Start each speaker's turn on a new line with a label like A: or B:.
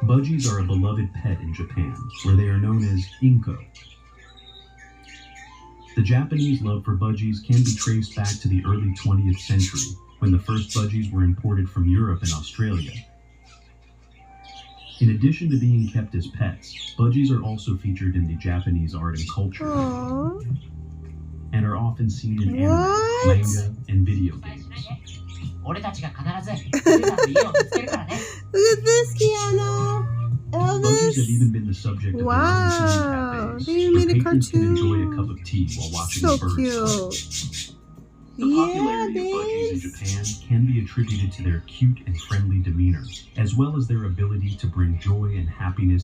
A: Budgies are a beloved pet in Japan, where they are known as inko. The Japanese love for budgies can be traced back to the early 20th century, when the first budgies were imported from Europe and Australia. In addition to being kept as pets, budgies are also featured in the Japanese art and culture,
B: Aww.
A: and are often seen in anime, manga, and video games.
B: Look at this, Keanu.
A: Budgies have even been the subject of their own theme
B: Wow.
A: cafes,
B: They
A: where
B: made a
A: patrons can enjoy a
B: cartoon.
A: cup of tea while watching
B: So
A: the birds
B: cute.
A: fly. The
B: Yeah,
A: popularity of budgies in
B: this.
A: Japan can be attributed to their cute and friendly demeanor, as well as their ability to bring joy and happiness